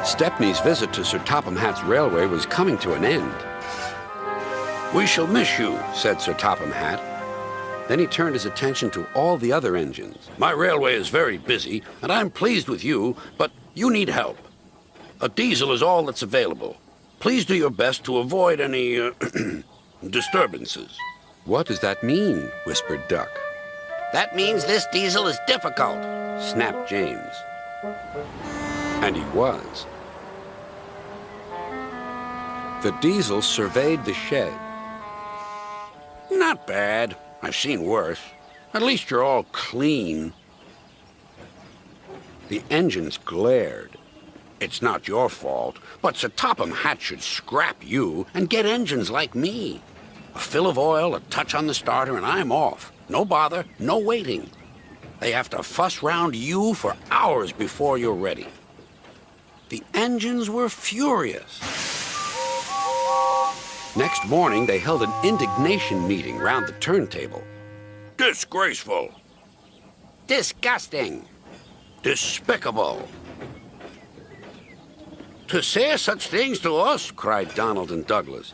Stepney's visit to Sir Topham Hatt's railway was coming to an end. "We shall miss you," said Sir Topham Hatt. Then he turned his attention to all the other engines. "My railway is very busy, and I'm pleased with you, but you need help. A diesel is all that's available. Please do your best to avoid any disturbances." "What does that mean?" whispered Duck. That means this diesel is difficult, snapped James. And he was. The diesel surveyed the shed. "Not bad. I've seen worse. At least you're all clean." The engines glared. "It's not your fault, but Sir Topham Hatt should scrap you and get engines like me. A fill of oil, a touch on the starter, and I'm off. No bother, no waiting. They have to fuss round you for hours before you're ready." The engines were furious. Next morning, they held an indignation meeting round the turntable. "Disgraceful. Disgusting. Despicable. To say such things to us," cried Donald and Douglas,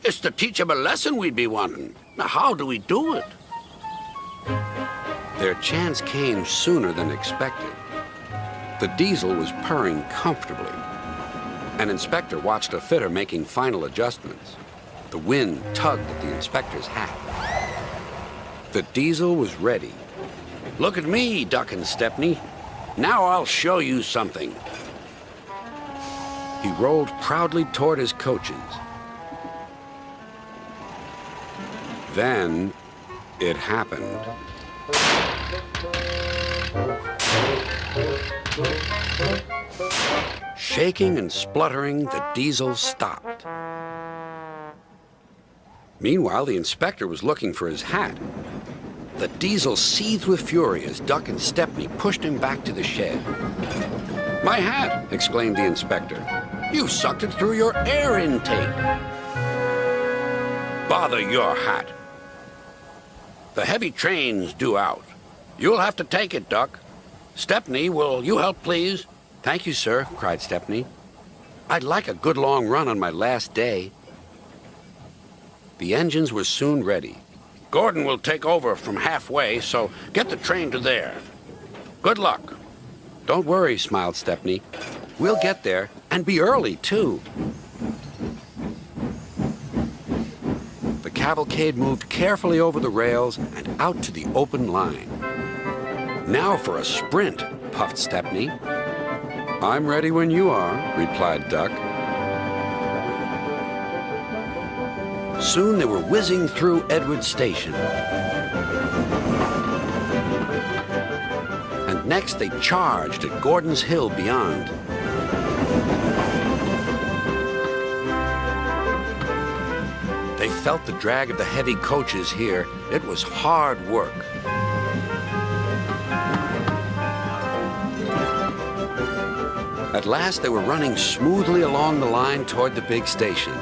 "is to teach 'em a lesson we'd be wanting. Now, how do we do it?" Their chance came sooner than expected. The diesel was purring comfortably. An inspector watched a fitter making final adjustments. The wind tugged at the inspector's hat. The diesel was ready. "Look at me, Duck and Stepney. Now I'll show you something." He rolled proudly toward his coaches. Then it happened. Shaking and spluttering, the diesel stopped. Meanwhile, the inspector was looking for his hat. The diesel seethed with fury as Duck and Stepney pushed him back to the shed. "My hat!" exclaimed the inspector. "You've sucked it through your air intake." "Bother your hat. The heavy train's due out. You'll have to take it, Duck. Stepney, will you help, please?" "Thank you, sir," cried Stepney. "I'd like a good long run on my last day." The engines were soon ready. "Gordon will take over from halfway, so get the train to there. Good luck." "Don't worry," smiled Stepney. "We'll get there, and be early, too." The cavalcade moved carefully over the rails and out to the open line. "Now for a sprint," puffed Stepney. "I'm ready when you are," replied Duck. Soon they were whizzing through Edward Station. And next they charged at Gordon's Hill beyond. They felt the drag of the heavy coaches here. It was hard work. At last they were running smoothly along the line toward the big station.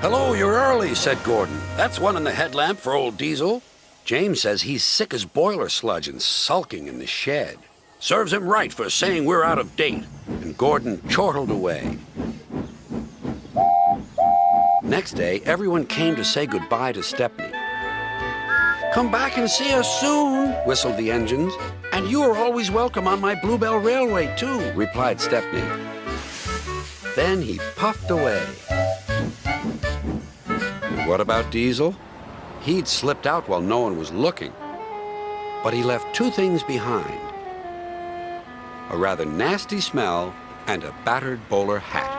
"Hello, you're early," said Gordon. "That's one in the headlamp for old Diesel." "James says he's sick as boiler sludge and sulking in the shed." "Serves him right for saying we're out of date." And Gordon chortled away. Next day, everyone came to say goodbye to Stepney. "Come back and see us soon," whistled the engines. "And you are always welcome on my Bluebell Railway, too," replied Stepney. Then he puffed away. What about Diesel? He'd slipped out while no one was looking. But he left two things behind: a rather nasty smell and a battered bowler hat.